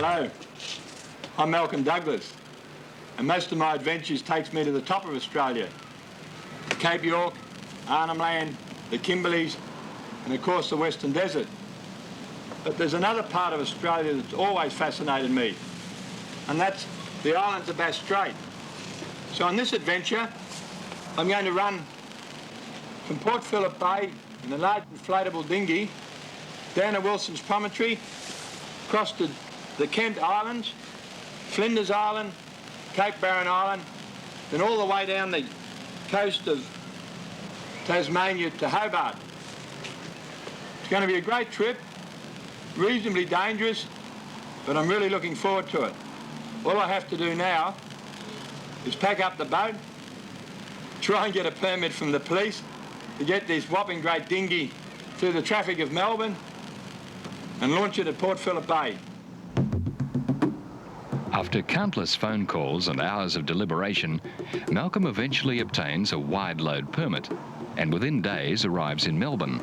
Hello, I'm Malcolm Douglas, and most of my adventures takes me to the top of Australia. Cape York, Arnhem Land, the Kimberleys, and of course the Western Desert. But there's another part of Australia that's always fascinated me, and that's the islands of Bass Strait. So on this adventure, I'm going to run from Port Phillip Bay in a large inflatable dinghy down to Wilson's Promontory, across to the Kent Islands, Flinders Island, Cape Barren Island, then all the way down the coast of Tasmania to Hobart. It's going to be a great trip, reasonably dangerous, but I'm really looking forward to it. All I have to do now is pack up the boat, try and get a permit from the police to get this whopping great dinghy through the traffic of Melbourne and launch it at Port Phillip Bay. After countless phone calls and hours of deliberation, Malcolm eventually obtains a wide load permit and within days arrives in Melbourne.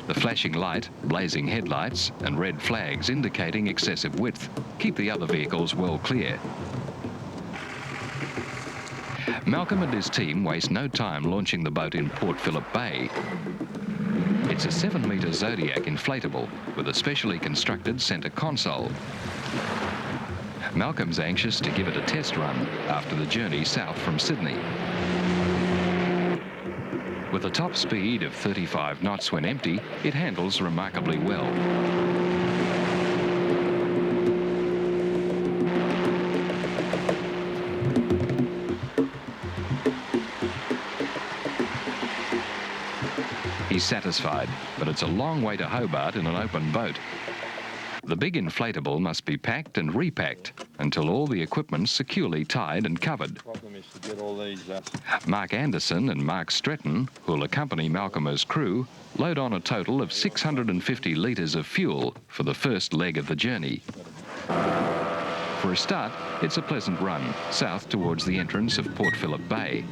The flashing light, blazing headlights and red flags indicating excessive width keep the other vehicles well clear. Malcolm and his team waste no time launching the boat in Port Phillip Bay. It's a 7-metre Zodiac inflatable with a specially constructed centre console. Malcolm's anxious to give it a test run after the journey south from Sydney. With a top speed of 35 knots when empty, it handles remarkably well. He's satisfied, but it's a long way to Hobart in an open boat. The big inflatable must be packed and repacked until all the equipment's securely tied and covered. Mark Anderson and Mark Stretton, who'll accompany Malcolm as crew, load on a total of 650 litres of fuel for the first leg of the journey. For a start, it's a pleasant run south towards the entrance of Port Phillip Bay.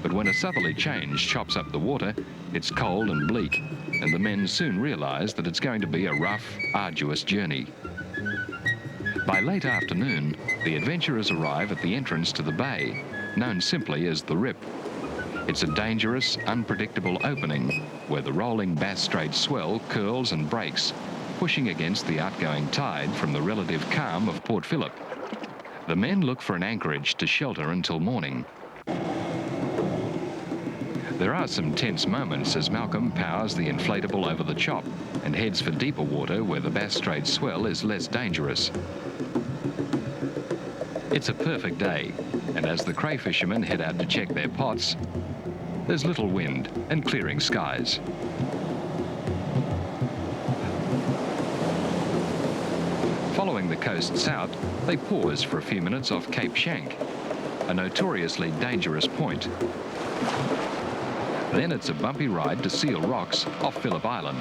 But when a southerly change chops up the water, it's cold and bleak, and the men soon realise that it's going to be a rough, arduous journey. By late afternoon, the adventurers arrive at the entrance to the bay, known simply as the Rip. It's a dangerous, unpredictable opening where the rolling Bass Strait swell curls and breaks, pushing against the outgoing tide from the relative calm of Port Phillip. The men look for an anchorage to shelter until morning. There are some tense moments as Malcolm powers the inflatable over the chop and heads for deeper water where the Bass Strait swell is less dangerous. It's a perfect day, and as the crayfishermen head out to check their pots, there's little wind and clearing skies. Following the coast south, they pause for a few minutes off Cape Shank, a notoriously dangerous point. Then it's a bumpy ride to Seal Rocks off Phillip Island.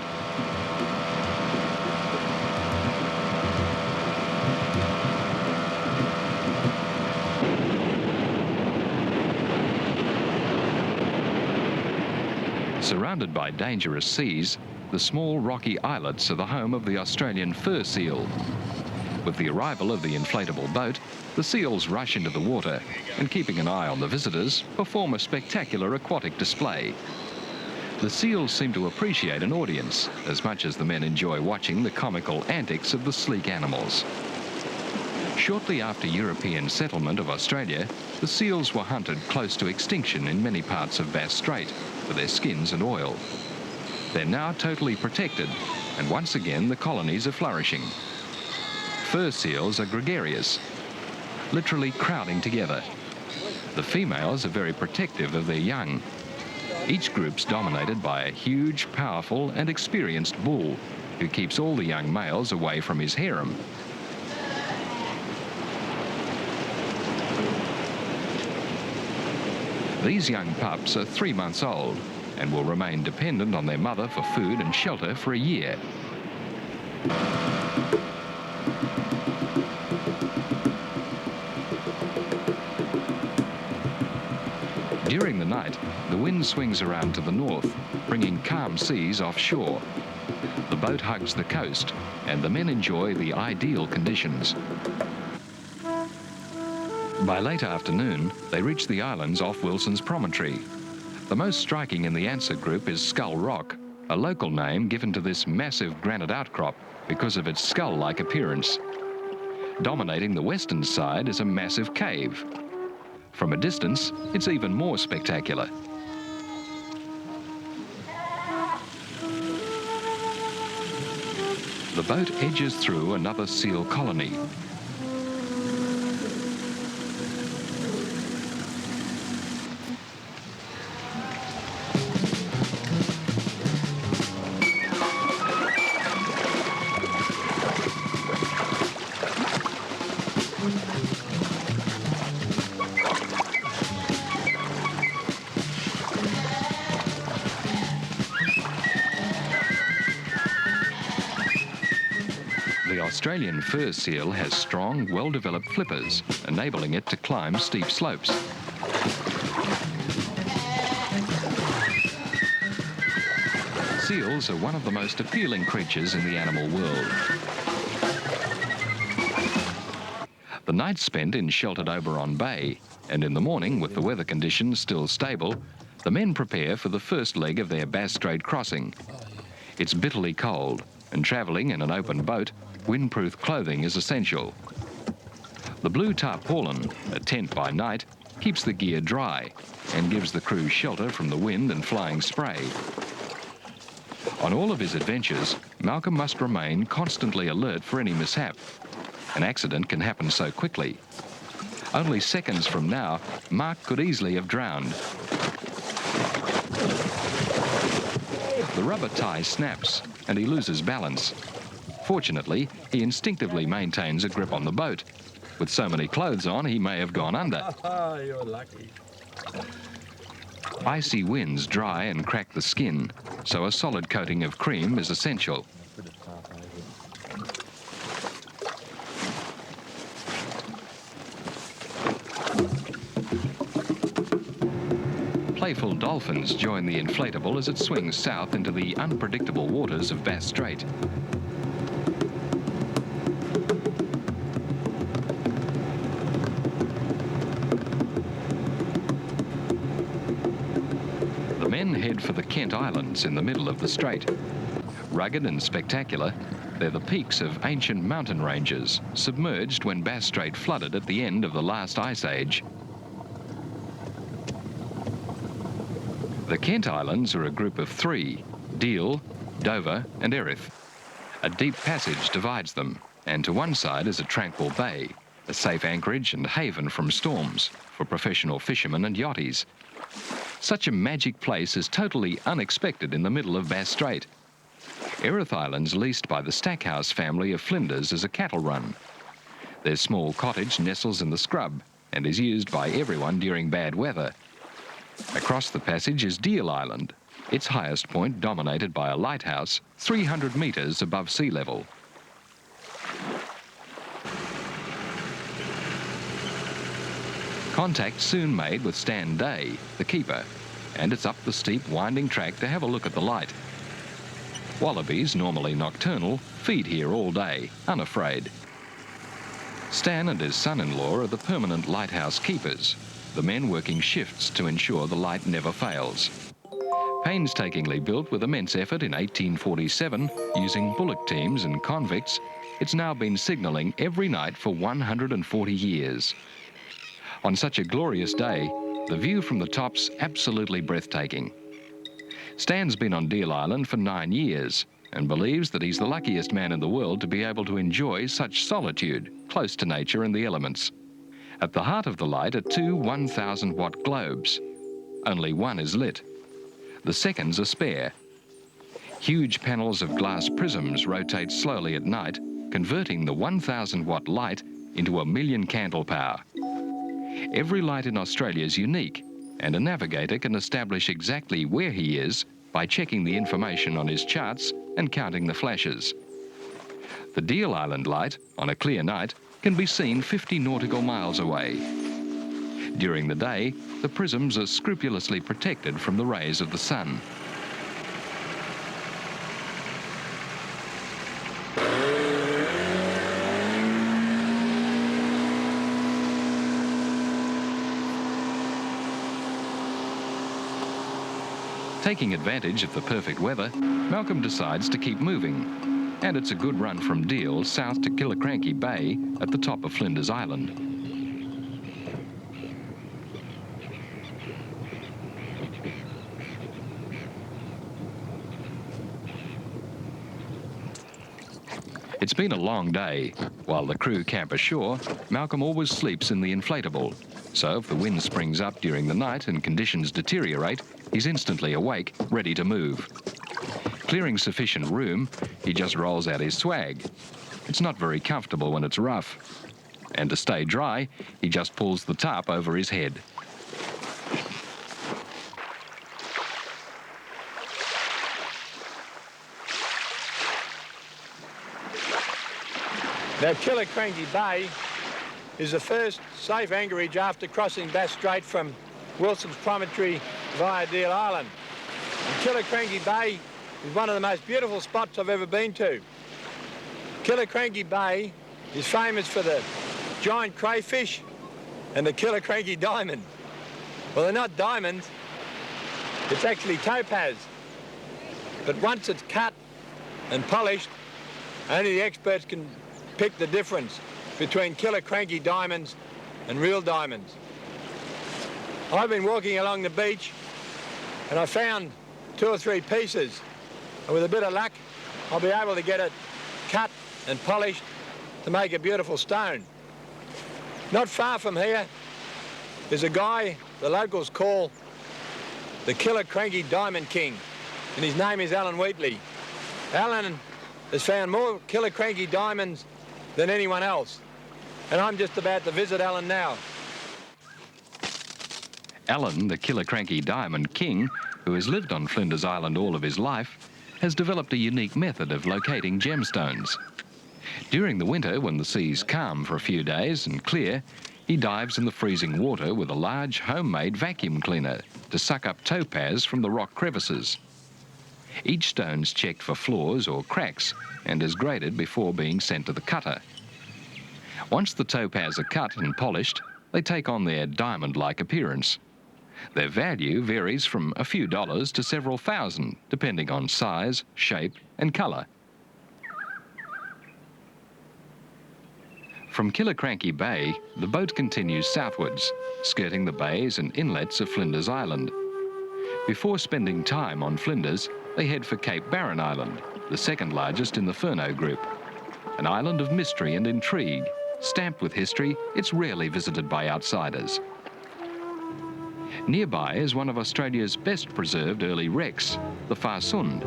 Surrounded by dangerous seas, the small rocky islets are the home of the Australian fur seal. With the arrival of the inflatable boat, the seals rush into the water and, keeping an eye on the visitors, perform a spectacular aquatic display. The seals seem to appreciate an audience as much as the men enjoy watching the comical antics of the sleek animals. Shortly after European settlement of Australia, the seals were hunted close to extinction in many parts of Bass Strait for their skins and oil. They're now totally protected, and once again the colonies are flourishing. Fur seals are gregarious, literally crowding together. The females are very protective of their young. Each group's dominated by a huge, powerful and experienced bull who keeps all the young males away from his harem. These young pups are 3 months old and will remain dependent on their mother for food and shelter for a year. During the night, the wind swings around to the north, bringing calm seas offshore. The boat hugs the coast, and the men enjoy the ideal conditions. By late afternoon, they reach the islands off Wilson's Promontory. The most striking in the Answer group is Skull Rock, a local name given to this massive granite outcrop because of its skull-like appearance. Dominating the western side is a massive cave. From a distance, it's even more spectacular. The boat edges through another seal colony. The Australian fur seal has strong, well-developed flippers, enabling it to climb steep slopes. Seals are one of the most appealing creatures in the animal world. The night spent in sheltered Oberon Bay, and in the morning, with the weather conditions still stable, the men prepare for the first leg of their Bass Strait crossing. It's bitterly cold, and travelling in an open boat, windproof clothing is essential. The blue tarpaulin, a tent by night, keeps the gear dry and gives the crew shelter from the wind and flying spray. On all of his adventures, Malcolm must remain constantly alert for any mishap. An accident can happen so quickly. Only seconds from now, Mark could easily have drowned. The rubber tie snaps and he loses balance. Fortunately, he instinctively maintains a grip on the boat. With so many clothes on, he may have gone under. You're lucky. Icy winds dry and crack the skin, so a solid coating of cream is essential. Playful dolphins join the inflatable as it swings south into the unpredictable waters of Bass Strait. The men head for the Kent Islands in the middle of the strait. Rugged and spectacular, they're the peaks of ancient mountain ranges, submerged when Bass Strait flooded at the end of the last ice age. The Kent Islands are a group of three: Deal, Dover and Erith. A deep passage divides them, and to one side is a tranquil bay, a safe anchorage and haven from storms for professional fishermen and yachties. Such a magic place is totally unexpected in the middle of Bass Strait. Erith Island's leased by the Stackhouse family of Flinders as a cattle run. Their small cottage nestles in the scrub and is used by everyone during bad weather. Across the passage is Deal Island, its highest point dominated by a lighthouse 300 metres above sea level. Contact soon made with Stan Day, the keeper, and it's up the steep, winding track to have a look at the light. Wallabies, normally nocturnal, feed here all day, unafraid. Stan and his son-in-law are the permanent lighthouse keepers, the men working shifts to ensure the light never fails. Painstakingly built with immense effort in 1847, using bullock teams and convicts, it's now been signalling every night for 140 years. On such a glorious day, the view from the top's absolutely breathtaking. Stan's been on Deal Island for 9 years and believes that he's the luckiest man in the world to be able to enjoy such solitude, close to nature and the elements. At the heart of the light are two 1,000-watt globes. Only one is lit. The second's a spare. Huge panels of glass prisms rotate slowly at night, converting the 1,000-watt light into 1,000,000 candle power. Every light in Australia is unique, and a navigator can establish exactly where he is by checking the information on his charts and counting the flashes. The Deal Island light, on a clear night, can be seen 50 nautical miles away. During the day, the prisms are scrupulously protected from the rays of the sun. Taking advantage of the perfect weather, Malcolm decides to keep moving, and it's a good run from Deal south to Killiecrankie Bay at the top of Flinders Island. It's been a long day. While the crew camp ashore, Malcolm always sleeps in the inflatable. So if the wind springs up during the night and conditions deteriorate, he's instantly awake, ready to move. Clearing sufficient room, he just rolls out his swag. It's not very comfortable when it's rough. And to stay dry, he just pulls the tarp over his head. Now, Killiecrankie Bay is the first safe anchorage after crossing Bass Strait from Wilson's Promontory via Deal Island. And Killiecrankie Bay is one of the most beautiful spots I've ever been to. Killiecrankie Bay is famous for the giant crayfish and the Killiecrankie diamond. Well, they're not diamonds, it's actually topaz. But once it's cut and polished, only the experts can pick the difference between Killiecrankie diamonds and real diamonds. I've been walking along the beach and I found 2 or 3 pieces, and with a bit of luck I'll be able to get it cut and polished to make a beautiful stone. Not far from here is a guy the locals call the Killiecrankie Diamond King, and his name is Alan Wheatley. Alan has found more Killiecrankie diamonds than anyone else, and I'm just about to visit Alan now. Alan, the Killiecrankie Diamond King, who has lived on Flinders Island all of his life, has developed a unique method of locating gemstones. During the winter, when the sea's calm for a few days and clear, he dives in the freezing water with a large homemade vacuum cleaner to suck up topaz from the rock crevices. Each stone's checked for flaws or cracks and is graded before being sent to the cutter. Once the topaz are cut and polished, they take on their diamond-like appearance. Their value varies from a few dollars to several thousand, depending on size, shape, and colour. From Killiecrankie Bay, the boat continues southwards, skirting the bays and inlets of Flinders Island. Before spending time on Flinders, they head for Cape Barren Island, the second largest in the Furneaux group. An island of mystery and intrigue. Stamped with history, it's rarely visited by outsiders. Nearby is one of Australia's best preserved early wrecks, the Far Sund.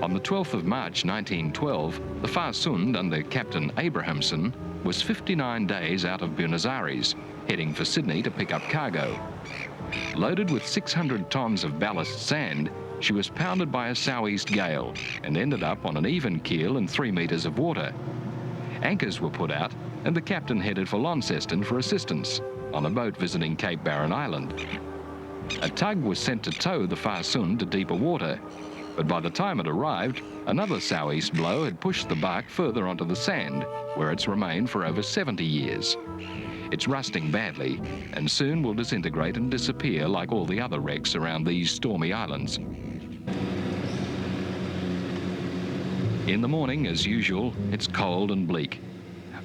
On the 12th of March 1912, the Far Sund under Captain Abrahamson was 59 days out of Buenos Aires, heading for Sydney to pick up cargo. Loaded with 600 tonnes of ballast sand, she was pounded by a southeast gale and ended up on an even keel in 3 metres of water. Anchors were put out and the captain headed for Launceston for assistance on a boat visiting Cape Barren Island. A tug was sent to tow the Far Sund to deeper water, but by the time it arrived, another southeast blow had pushed the bark further onto the sand, where it's remained for over 70 years. It's rusting badly and soon will disintegrate and disappear like all the other wrecks around these stormy islands. In the morning, as usual, it's cold and bleak.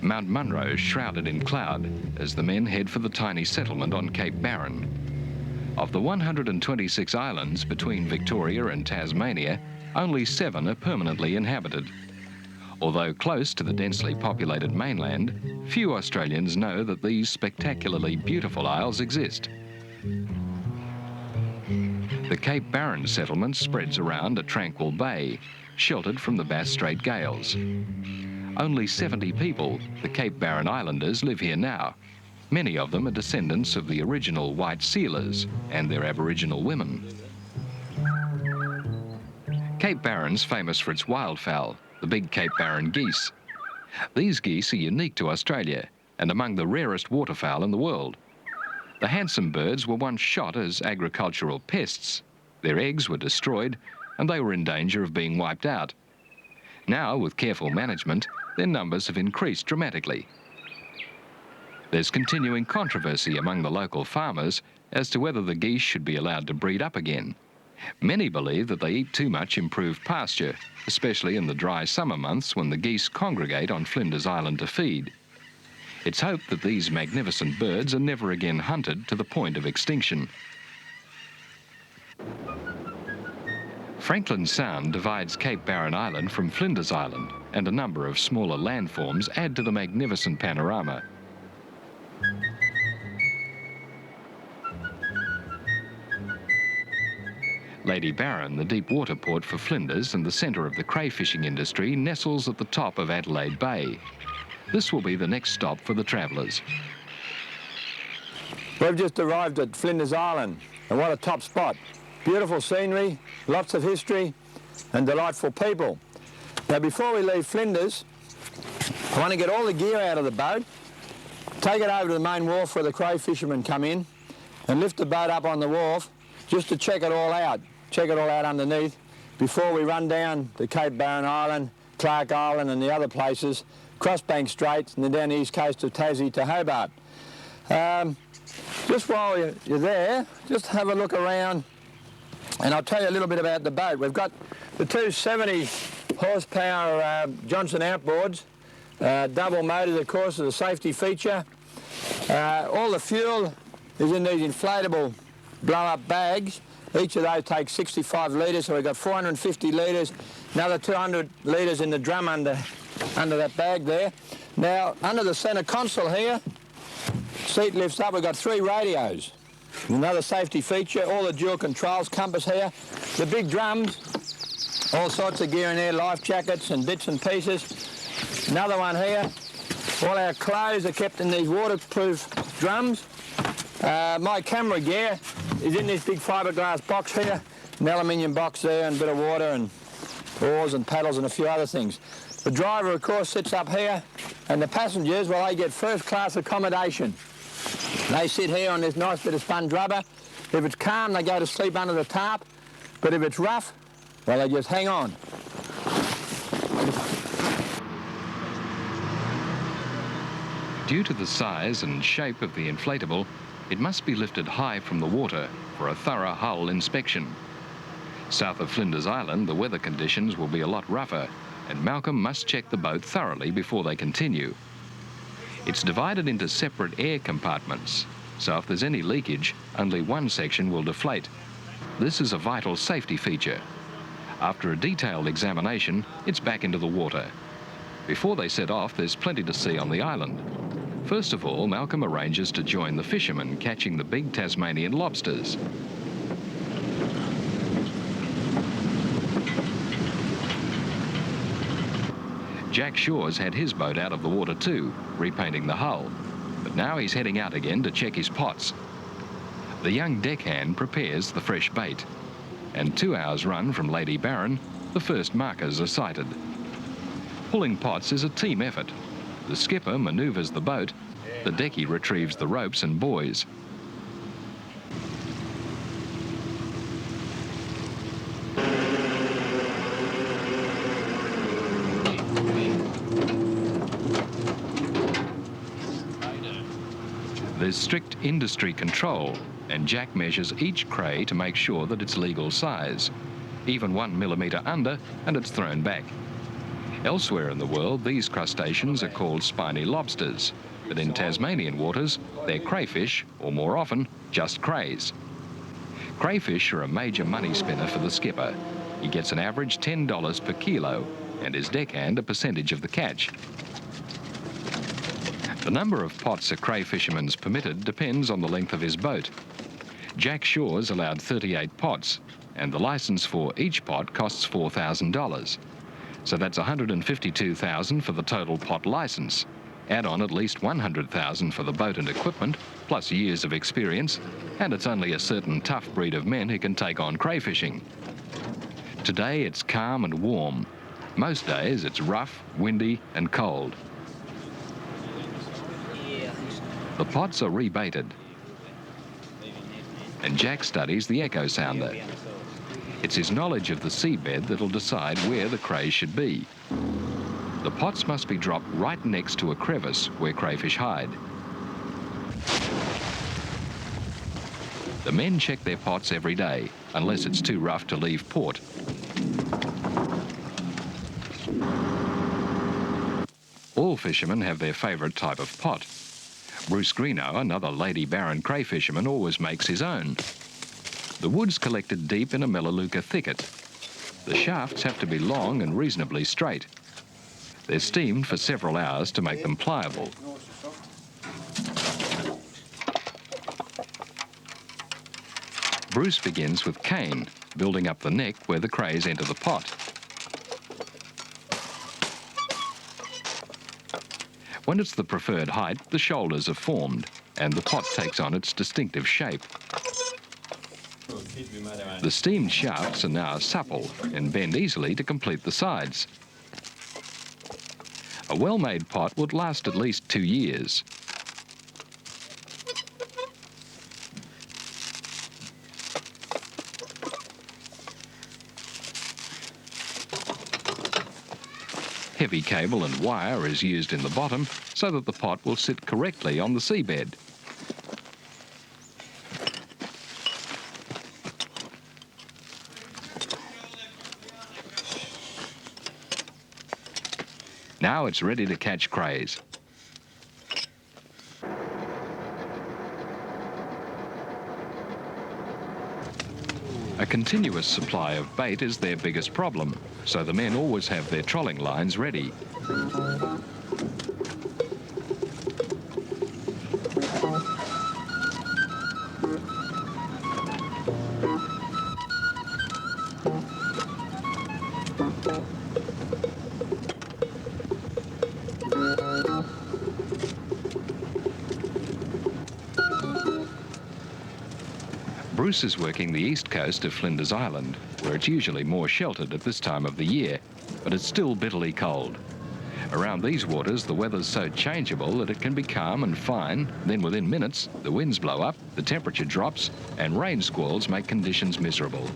Mount Munro is shrouded in cloud as the men head for the tiny settlement on Cape Barren. Of the 126 islands between Victoria and Tasmania, only 7 are permanently inhabited. Although close to the densely populated mainland, few Australians know that these spectacularly beautiful isles exist. The Cape Barren settlement spreads around a tranquil bay, sheltered from the Bass Strait gales. Only 70 people, the Cape Barren Islanders, live here now. Many of them are descendants of the original white sealers and their Aboriginal women. Cape Barren's famous for its wildfowl, the big Cape Barren geese. These geese are unique to Australia and among the rarest waterfowl in the world. The handsome birds were once shot as agricultural pests. Their eggs were destroyed and they were in danger of being wiped out. Now, with careful management, their numbers have increased dramatically. There's continuing controversy among the local farmers as to whether the geese should be allowed to breed up again. Many believe that they eat too much improved pasture, especially in the dry summer months when the geese congregate on Flinders Island to feed. It's hoped that these magnificent birds are never again hunted to the point of extinction. Franklin Sound divides Cape Barren Island from Flinders Island, and a number of smaller landforms add to the magnificent panorama. Lady Barren, the deep water port for Flinders and the centre of the crayfishing industry, nestles at the top of Adelaide Bay. This will be the next stop for the travellers. We've just arrived at Flinders Island, and what a top spot. Beautiful scenery, lots of history, and delightful people. Now, before we leave Flinders, I want to get all the gear out of the boat, take it over to the main wharf where the crayfishermen come in, and lift the boat up on the wharf just to check it all out underneath before we run down to Cape Barren Island, Clark Island and the other places, Crossbank Strait and then down the east coast of Tassie to Hobart. Just while you're there, just have a look around and I'll tell you a little bit about the boat. We've got the two 70 horsepower Johnson outboards, double motors of course as a safety feature. All the fuel is in these inflatable blow-up bags. Each of those takes 65 litres, so we've got 450 litres, another 200 litres in the drum under that bag there. Now, under the centre console here, seat lifts up, we've got 3 radios. Another safety feature, all the dual controls, compass here. The big drums, all sorts of gear in there, life jackets and bits and pieces. Another one here. All our clothes are kept in these waterproof drums. My camera gear is in this big fiberglass box here, an aluminium box there and a bit of water and oars and paddles and a few other things. The driver, of course, sits up here, and the passengers, well, they get first-class accommodation. They sit here on this nice bit of sponge rubber. If it's calm, they go to sleep under the tarp, but if it's rough, well, they just hang on. Due to the size and shape of the inflatable, it must be lifted high from the water for a thorough hull inspection. South of Flinders Island, the weather conditions will be a lot rougher, and Malcolm must check the boat thoroughly before they continue. It's divided into separate air compartments, so if there's any leakage, only one section will deflate. This is a vital safety feature. After a detailed examination, it's back into the water. Before they set off, there's plenty to see on the island. First of all, Malcolm arranges to join the fishermen catching the big Tasmanian lobsters. Jack Shaw's had his boat out of the water too, repainting the hull, but now he's heading out again to check his pots. The young deckhand prepares the fresh bait, and 2 hours' run from Lady Barren, the first markers are sighted. Pulling pots is a team effort. The skipper manoeuvres the boat, the decky retrieves the ropes and buoys. There's strict industry control, and Jack measures each cray to make sure that it's legal size. Even 1 millimetre under, and it's thrown back. Elsewhere in the world, these crustaceans are called spiny lobsters, but in Tasmanian waters, they're crayfish, or more often, just crays. Crayfish are a major money spinner for the skipper. He gets an average $10 per kilo, and his deckhand a percentage of the catch. The number of pots a crayfisherman's permitted depends on the length of his boat. Jack Shaw's allowed 38 pots, and the licence for each pot costs $4,000. So that's $152,000 for the total pot licence. Add on at least $100,000 for the boat and equipment, plus years of experience, and it's only a certain tough breed of men who can take on crayfishing. Today it's calm and warm. Most days it's rough, windy and cold. The pots are rebaited. and Jack studies the echo sounder. It's his knowledge of the seabed that'll decide where the crays should be. The pots must be dropped right next to a crevice where crayfish hide. The men check their pots every day, unless it's too rough to leave port. All fishermen have their favourite type of pot. Bruce Greenough, another Lady Baron cray fisherman, always makes his own. The wood's collected deep in a melaleuca thicket. The shafts have to be long and reasonably straight. They're steamed for several hours to make them pliable. Bruce begins with cane, building up the neck where the crays enter the pot. When it's the preferred height, the shoulders are formed and the pot takes on its distinctive shape. The steamed shafts are now supple and bend easily to complete the sides. A well-made pot would last at least 2 years. Heavy cable and wire is used in the bottom so that the pot will sit correctly on the seabed. Now it's ready to catch crays. A continuous supply of bait is their biggest problem, so the men always have their trolling lines ready. Bruce is working the east coast of Flinders Island, where it's usually more sheltered at this time of the year, but it's still bitterly cold. Around these waters, the weather's so changeable that it can be calm and fine, then within minutes, the winds blow up, the temperature drops, and rain squalls make conditions miserable.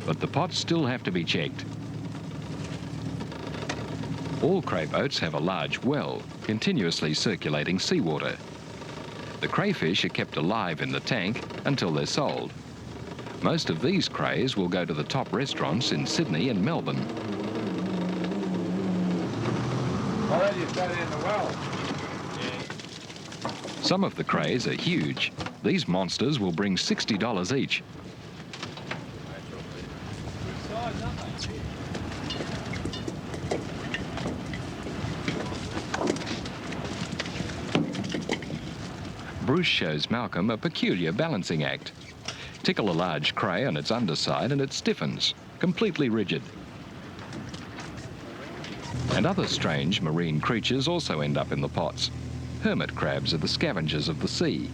But the pots still have to be checked. All cray boats have a large well, continuously circulating seawater. The crayfish are kept alive in the tank until they're sold. Most of these crays will go to the top restaurants in Sydney and Melbourne. Already you've got it in the well. Some of the crays are huge. These monsters will bring $60 each. Bruce shows Malcolm a peculiar balancing act. Tickle a large cray on its underside and it stiffens, completely rigid. And other strange marine creatures also end up in the pots. Hermit crabs are the scavengers of the sea.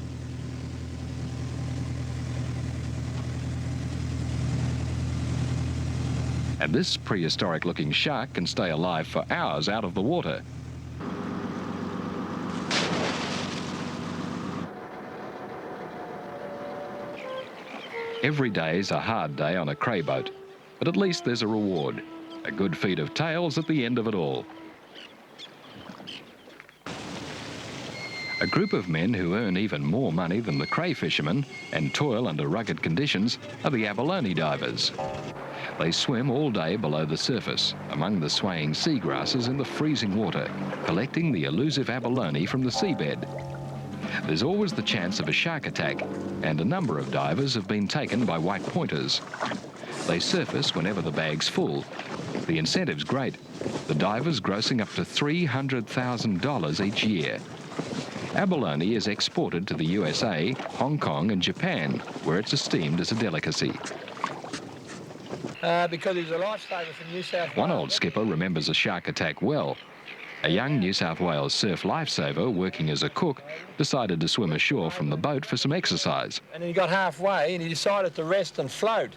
And this prehistoric-looking shark can stay alive for hours out of the water. Every day is a hard day on a cray boat, but at least there's a reward, a good feed of tails at the end of it all. A group of men who earn even more money than the cray fishermen and toil under rugged conditions are the abalone divers. They swim all day below the surface, among the swaying seagrasses in the freezing water, collecting the elusive abalone from the seabed. There's always the chance of a shark attack, and a number of divers have been taken by white pointers. They surface whenever the bag's full. The incentive's great, the divers grossing up to $300,000 each year. Abalone is exported to the USA, Hong Kong and Japan, where it's esteemed as a delicacy. Because he's a lifesaver from New South Wales. One old skipper remembers a shark attack well. A young New South Wales surf lifesaver working as a cook decided to swim ashore from the boat for some exercise. And then he got halfway and he decided to rest and float.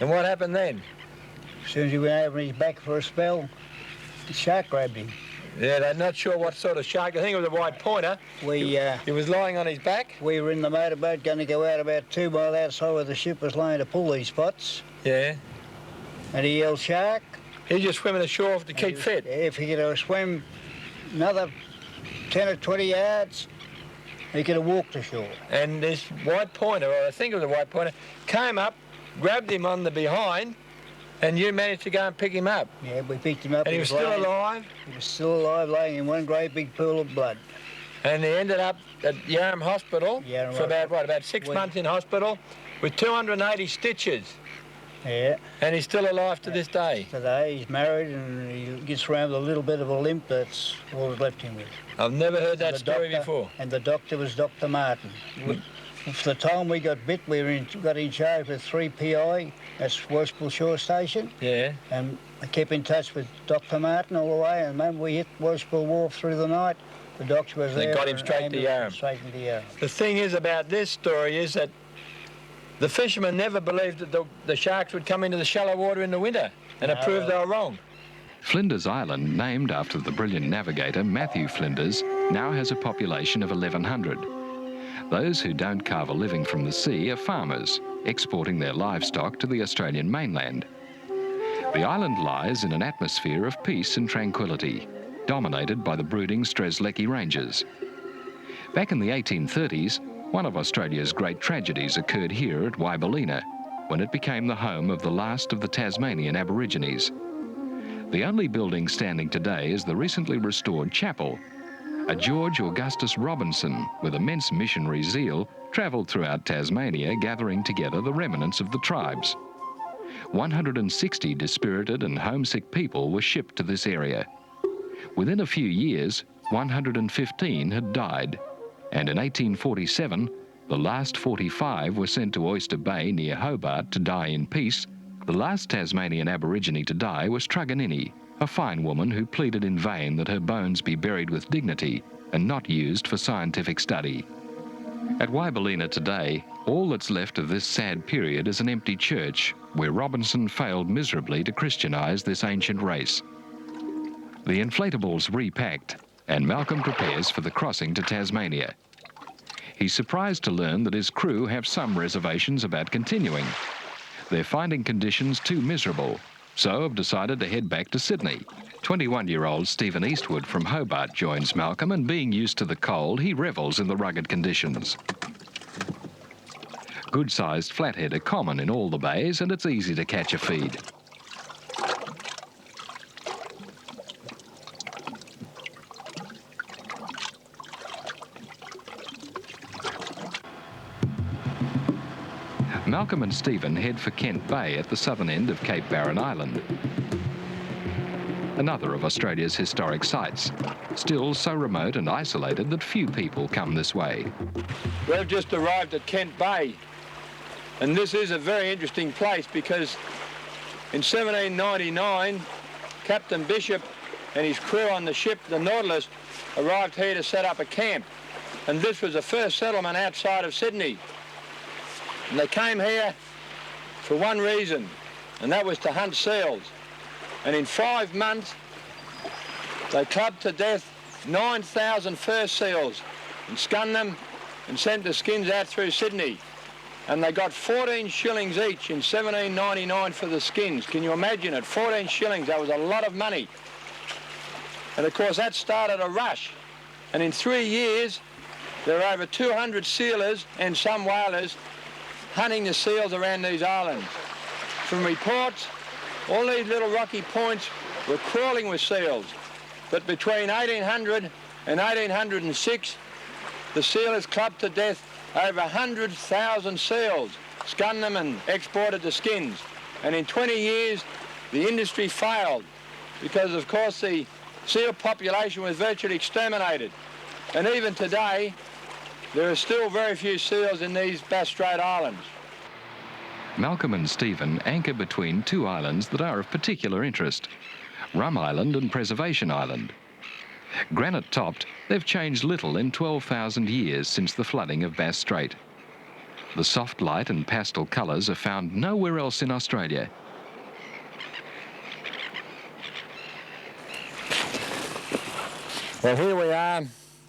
And what happened then? As soon as he went over his back for a spell, the shark grabbed him. Yeah, they're not sure what sort of shark. I think it was a white pointer. He was lying on his back. We were in the motorboat going to go out about 2 miles outside where the ship was laying to pull these spots. Yeah. And he yelled, "Shark!" He's just swimming ashore to keep fit. If he could have swim another 10 or 20 yards, he could have walked ashore. And this white pointer, or I think it was a white pointer, came up, grabbed him on the behind, and you managed to go and pick him up. Yeah, we picked him up. And he was still alive? He was still alive, laying in one great big pool of blood. And he ended up at Yarram Hospital for about 6 months in hospital with 280 stitches. Yeah. And he's still alive to this day. Today he's married and he gets around with a little bit of a limp. That's all that's left him with. I've never heard that story before. And the doctor was Dr. Martin. For the time we got bit, we got in charge with 3 PI. That's Worspool Shore Station. Yeah. And I kept in touch with Dr. Martin all the way. And the moment we hit Worspool Wharf through the night, the doctor was there. They got him straight to Yarram. Straight into Yarram. The thing is about this story is that the fishermen never believed that the sharks would come into the shallow water in the winter, and it proved they were wrong. Flinders Island, named after the brilliant navigator Matthew Flinders, now has a population of 1,100. Those who don't carve a living from the sea are farmers, exporting their livestock to the Australian mainland. The island lies in an atmosphere of peace and tranquility, dominated by the brooding Strzelecki Ranges. Back in the 1830s, one of Australia's great tragedies occurred here at Wyberlina, when it became the home of the last of the Tasmanian Aborigines. The only building standing today is the recently restored chapel. A George Augustus Robinson, with immense missionary zeal, travelled throughout Tasmania gathering together the remnants of the tribes. 160 dispirited and homesick people were shipped to this area. Within a few years, 115 had died, and in 1847, the last 45 were sent to Oyster Bay near Hobart to die in peace. The last Tasmanian Aborigine to die was Truganini, a fine woman who pleaded in vain that her bones be buried with dignity and not used for scientific study. At Wyberlina today, all that's left of this sad period is an empty church where Robinson failed miserably to Christianise this ancient race. The inflatable's repacked, and Malcolm prepares for the crossing to Tasmania. He's surprised to learn that his crew have some reservations about continuing. They're finding conditions too miserable, so have decided to head back to Sydney. 21-year-old Stephen Eastwood from Hobart joins Malcolm, and being used to the cold, he revels in the rugged conditions. Good-sized flathead are common in all the bays, and it's easy to catch a feed. Malcolm and Stephen head for Kent Bay at the southern end of Cape Barren Island, another of Australia's historic sites, still so remote and isolated that few people come this way. We've just arrived at Kent Bay, and this is a very interesting place because in 1799, Captain Bishop and his crew on the ship, the Nautilus, arrived here to set up a camp, and this was the first settlement outside of Sydney. And they came here for one reason, and that was to hunt seals. And in 5 months, they clubbed to death 9,000 fur seals and skunned them and sent the skins out through Sydney. And they got 14 shillings each in 1799 for the skins. Can you imagine it? 14 shillings, that was a lot of money. And of course that started a rush. And in 3 years, there were over 200 sealers and some whalers hunting the seals around these islands. From reports, all these little rocky points were crawling with seals. But between 1800 and 1806, the sealers clubbed to death over 100,000 seals, skunned them and exported the skins. And in 20 years, the industry failed because, of course, the seal population was virtually exterminated. And even today, there are still very few seals in these Bass Strait Islands. Malcolm and Stephen anchor between two islands that are of particular interest, Rum Island and Preservation Island. Granite-topped, they've changed little in 12,000 years since the flooding of Bass Strait. The soft light and pastel colours are found nowhere else in Australia. Well, here we are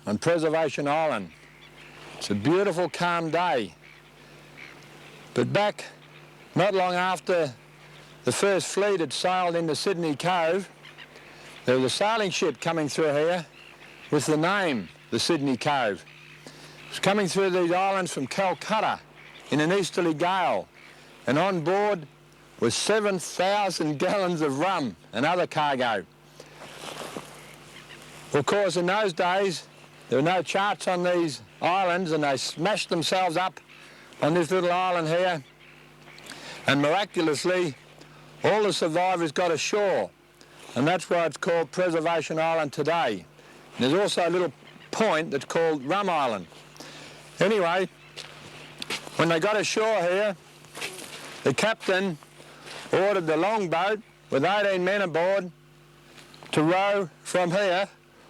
on Preservation Island. It's a beautiful, calm day. But back not long after the first fleet had sailed into Sydney Cove, there was a sailing ship coming through here with the name, the Sydney Cove. It was coming through these islands from Calcutta in an easterly gale, and on board was 7,000 gallons of rum and other cargo. Of course, in those days, there were no charts on these islands, and they smashed themselves up on this little island here, and miraculously, all the survivors got ashore, and that's why it's called Preservation Island today. And there's also a little point that's called Rum Island. Anyway, when they got ashore here, the captain ordered the longboat with 18 men aboard to row from here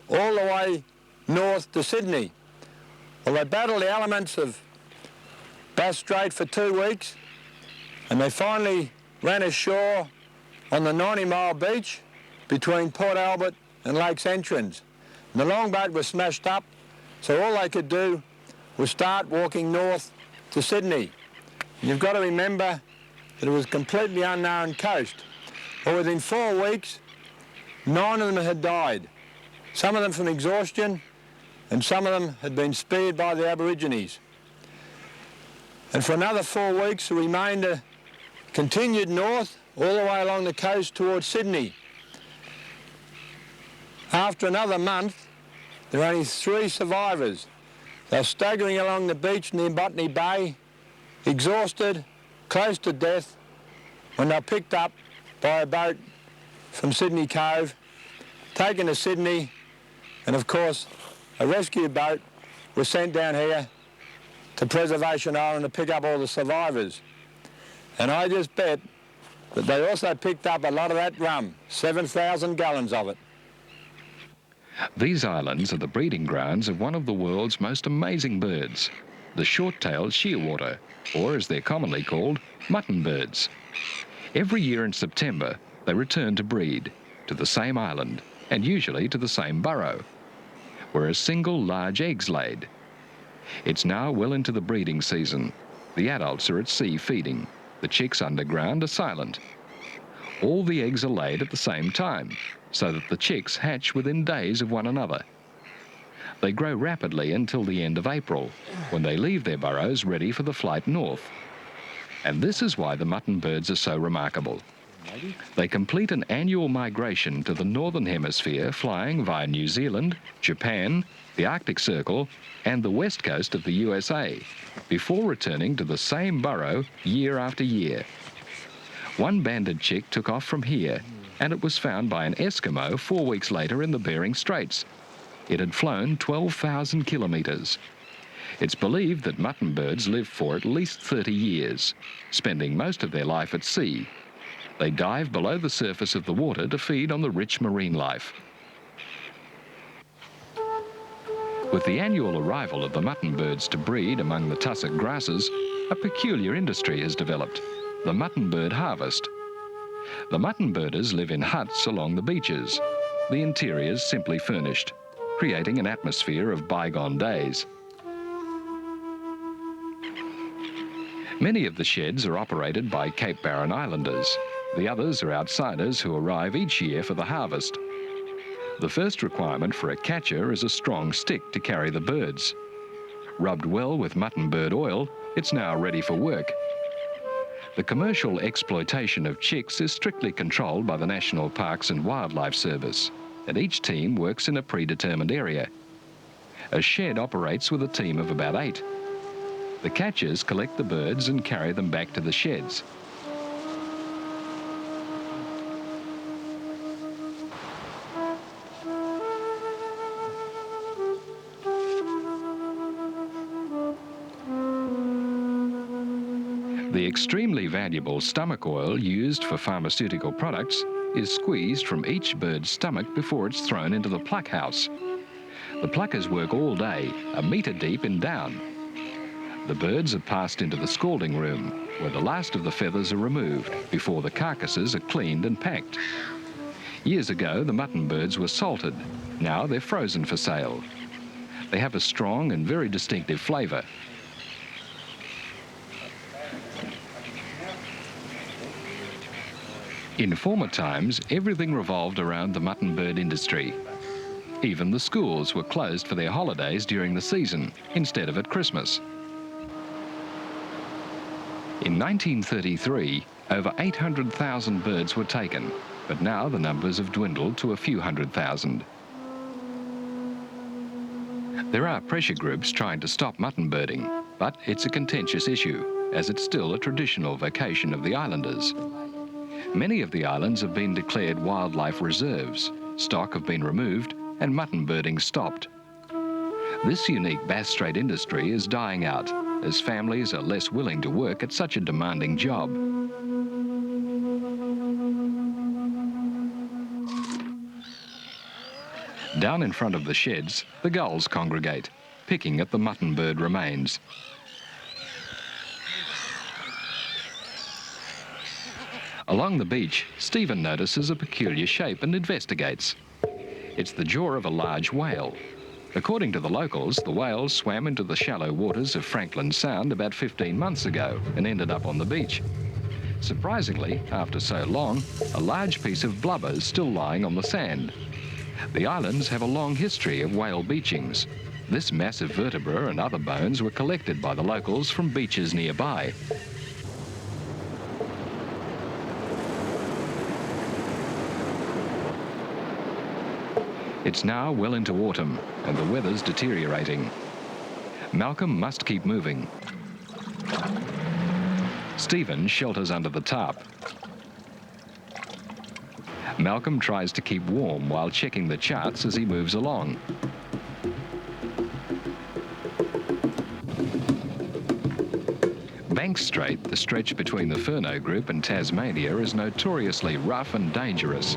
all the way north to Sydney. Well, they battled the elements of Bass Strait for 2 weeks, and they finally ran ashore on the 90-mile beach between Port Albert and Lakes Entrance. And the longboat was smashed up, so all they could do was start walking north to Sydney. And you've got to remember that it was a completely unknown coast. Well, within 4 weeks, 9 of them had died. Some of them from exhaustion, and some of them had been speared by the Aborigines. And for another 4 weeks, the remainder continued north all the way along the coast towards Sydney. After another month, there were only 3 survivors. They were staggering along the beach near Botany Bay, exhausted, close to death, when they were picked up by a boat from Sydney Cove, taken to Sydney, and of course, a rescue boat was sent down here to Preservation Island to pick up all the survivors. And I just bet that they also picked up a lot of that rum, 7,000 gallons of it. These islands are the breeding grounds of one of the world's most amazing birds, the short-tailed shearwater, or as they're commonly called, mutton birds. Every year in September, they return to breed, to the same island, and usually to the same burrow, where a single large egg's laid. It's now well into the breeding season. The adults are at sea feeding. The chicks underground are silent. All the eggs are laid at the same time, so that the chicks hatch within days of one another. They grow rapidly until the end of April, when they leave their burrows ready for the flight north. And this is why the mutton birds are so remarkable. They complete an annual migration to the northern hemisphere, flying via New Zealand, Japan, the Arctic Circle, and the west coast of the USA, before returning to the same burrow year after year. One banded chick took off from here, and it was found by an Eskimo 4 weeks later in the Bering Straits. It had flown 12,000 kilometres. It's believed that mutton birds live for at least 30 years, spending most of their life at sea. They dive below the surface of the water to feed on the rich marine life. With the annual arrival of the mutton birds to breed among the tussock grasses, a peculiar industry has developed, the mutton bird harvest. The mutton birders live in huts along the beaches, the interiors simply furnished, creating an atmosphere of bygone days. Many of the sheds are operated by Cape Barren Islanders. The others are outsiders who arrive each year for the harvest. The first requirement for a catcher is a strong stick to carry the birds. Rubbed well with mutton bird oil, it's now ready for work. The commercial exploitation of chicks is strictly controlled by the National Parks and Wildlife Service, and each team works in a predetermined area. A shed operates with a team of about 8. The catchers collect the birds and carry them back to the sheds. The extremely valuable stomach oil used for pharmaceutical products is squeezed from each bird's stomach before it's thrown into the pluck house. The pluckers work all day, a metre deep in down. The birds are passed into the scalding room, where the last of the feathers are removed before the carcasses are cleaned and packed. Years ago, the mutton birds were salted. Now they're frozen for sale. They have a strong and very distinctive flavour. In former times, everything revolved around the mutton bird industry. Even the schools were closed for their holidays during the season, instead of at Christmas. In 1933, over 800,000 birds were taken, but now the numbers have dwindled to a few 100,000. There are pressure groups trying to stop mutton birding, but it's a contentious issue, as it's still a traditional vocation of the islanders. Many of the islands have been declared wildlife reserves, stock have been removed, and mutton birding stopped. This unique Bass Strait industry is dying out, as families are less willing to work at such a demanding job. Down in front of the sheds, the gulls congregate, picking at the mutton bird remains. Along the beach, Stephen notices a peculiar shape and investigates. It's the jaw of a large whale. According to the locals, the whale swam into the shallow waters of Franklin Sound about 15 months ago and ended up on the beach. Surprisingly, after so long, a large piece of blubber is still lying on the sand. The islands have a long history of whale beachings. This massive vertebra and other bones were collected by the locals from beaches nearby. It's now well into autumn and the weather's deteriorating. Malcolm must keep moving. Stephen shelters under the tarp. Malcolm tries to keep warm while checking the charts as he moves along. Banks Strait, the stretch between the Furneaux Group and Tasmania, is notoriously rough and dangerous.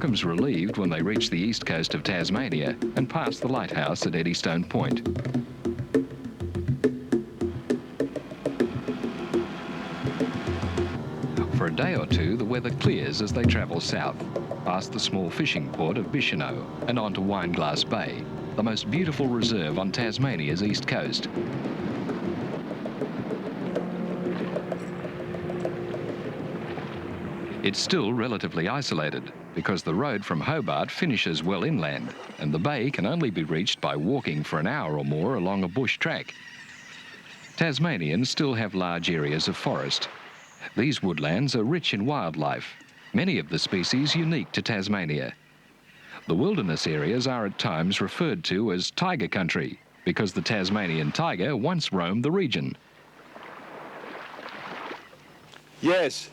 Malcolm's relieved when they reach the east coast of Tasmania and pass the lighthouse at Eddystone Point. For a day or two, the weather clears as they travel south, past the small fishing port of Bicheno and on to Wineglass Bay, the most beautiful reserve on Tasmania's east coast. It's still relatively isolated because the road from Hobart finishes well inland and the bay can only be reached by walking for an hour or more along a bush track. Tasmanians still have large areas of forest. These woodlands are rich in wildlife, many of the species unique to Tasmania. The wilderness areas are at times referred to as tiger country because the Tasmanian tiger once roamed the region. Yes,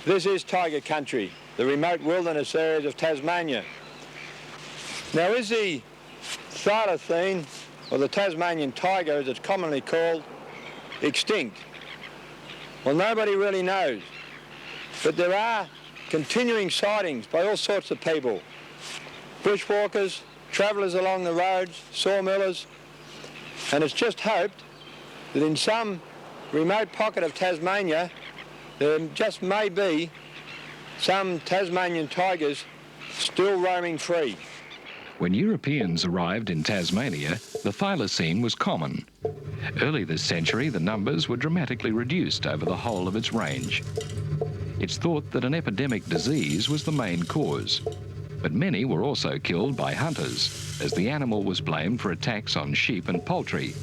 this is tiger country, the remote wilderness areas of Tasmania. Now, is the thylacine, or the Tasmanian tiger as it's commonly called, extinct? Well, nobody really knows, but there are continuing sightings by all sorts of people. Bushwalkers, travellers along the roads, sawmillers, and it's just hoped that in some remote pocket of Tasmania there just may be some Tasmanian tigers still roaming free. When Europeans arrived in Tasmania, the thylacine was common. Early this century, the numbers were dramatically reduced over the whole of its range. It's thought that an epidemic disease was the main cause, but many were also killed by hunters, as the animal was blamed for attacks on sheep and poultry.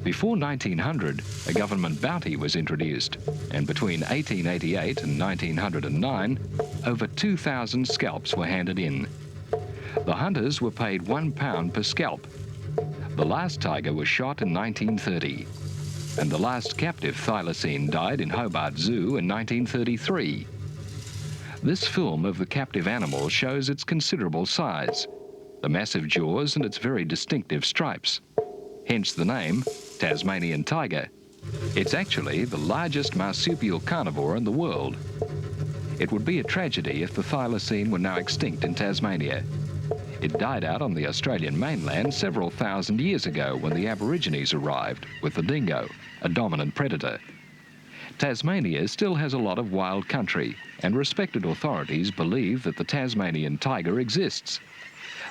Before 1900, a government bounty was introduced, and between 1888 and 1909, over 2,000 scalps were handed in. The hunters were paid £1 per scalp. The last tiger was shot in 1930, and the last captive thylacine died in Hobart Zoo in 1933. This film of the captive animal shows its considerable size, the massive jaws and its very distinctive stripes. Hence the name, Tasmanian tiger. It's actually the largest marsupial carnivore in the world. It would be a tragedy if the thylacine were now extinct in Tasmania. It died out on the Australian mainland several thousand years ago when the Aborigines arrived with the dingo, a dominant predator. Tasmania still has a lot of wild country, and respected authorities believe that the Tasmanian tiger exists.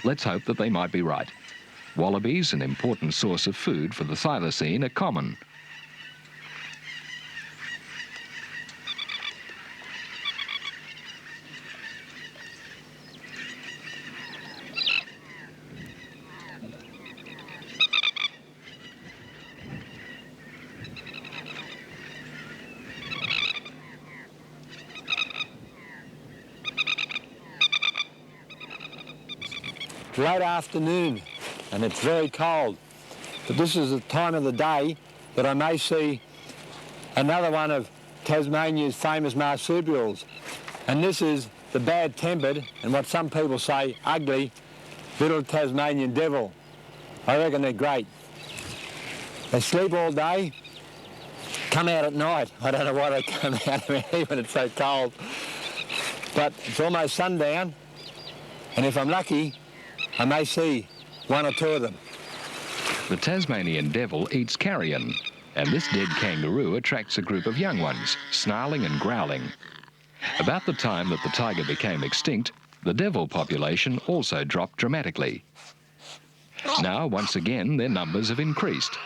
Let's hope that they might be right. Wallabies, an important source of food for the thylacine, are common. Late afternoon and it's very cold, but this is the time of the day that I may see another one of Tasmania's famous marsupials, and this is the bad-tempered and what some people say ugly little Tasmanian devil. I reckon they're great. They sleep all day, come out at night. I don't know why they come out when it's so cold, but it's almost sundown, and if I'm lucky I may see one or two of them. The Tasmanian devil eats carrion, and this dead kangaroo attracts a group of young ones, snarling and growling. About the time that the tiger became extinct, the devil population also dropped dramatically. Now, once again, their numbers have increased.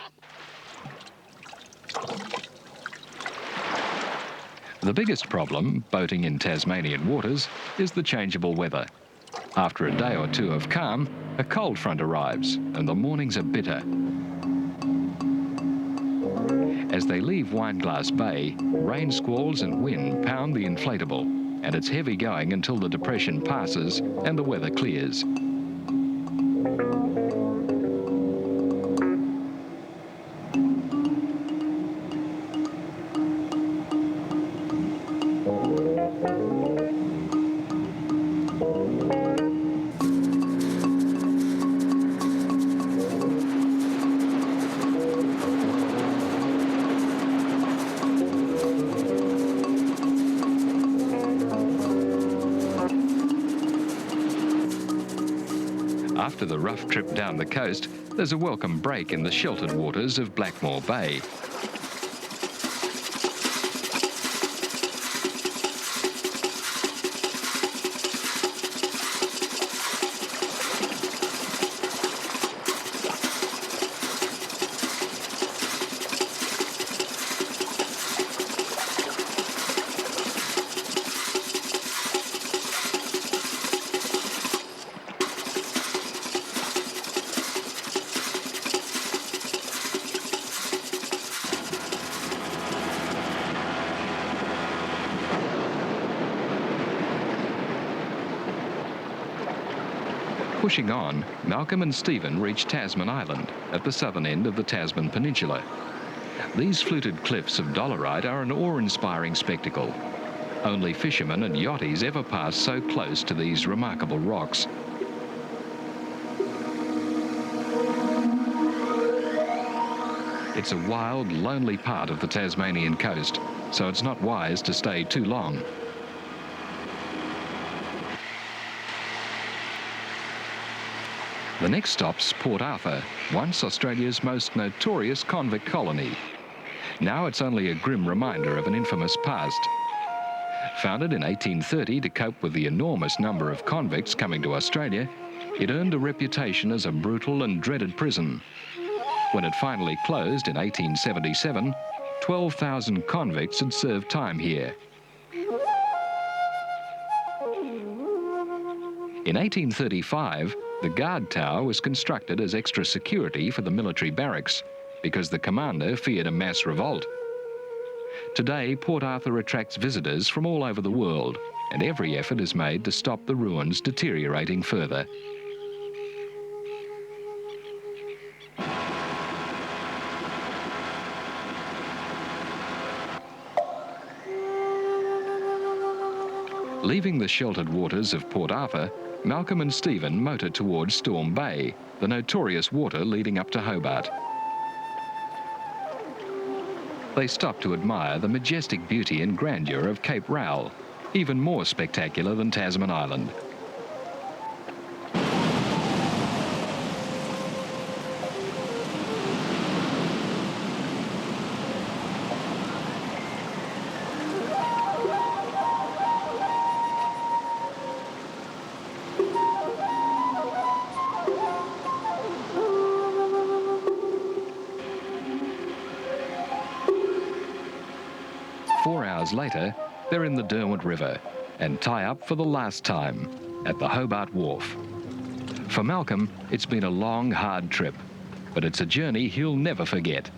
The biggest problem, boating in Tasmanian waters, is the changeable weather. After a day or two of calm, a cold front arrives and the mornings are bitter. As they leave Wineglass Bay, rain squalls and wind pound the inflatable, and it's heavy going until the depression passes and the weather clears. After the rough trip down the coast, there's a welcome break in the sheltered waters of Blackmore Bay. Pushing on, Malcolm and Stephen reach Tasman Island at the southern end of the Tasman Peninsula. These fluted cliffs of dolerite are an awe-inspiring spectacle. Only fishermen and yachties ever pass so close to these remarkable rocks. It's a wild, lonely part of the Tasmanian coast, so it's not wise to stay too long. The next stop's Port Arthur, once Australia's most notorious convict colony. Now it's only a grim reminder of an infamous past. Founded in 1830 to cope with the enormous number of convicts coming to Australia, it earned a reputation as a brutal and dreaded prison. When it finally closed in 1877, 12,000 convicts had served time here. In 1835, the guard tower was constructed as extra security for the military barracks because the commander feared a mass revolt. Today, Port Arthur attracts visitors from all over the world, and every effort is made to stop the ruins deteriorating further. Leaving the sheltered waters of Port Arthur, Malcolm and Stephen motor towards Storm Bay, the notorious water leading up to Hobart. They stop to admire the majestic beauty and grandeur of Cape Rowell, even more spectacular than Tasman Island. hours later, they're in the Derwent River and tie up for the last time at the Hobart Wharf. For Malcolm, it's been a long, hard trip, but it's a journey he'll never forget.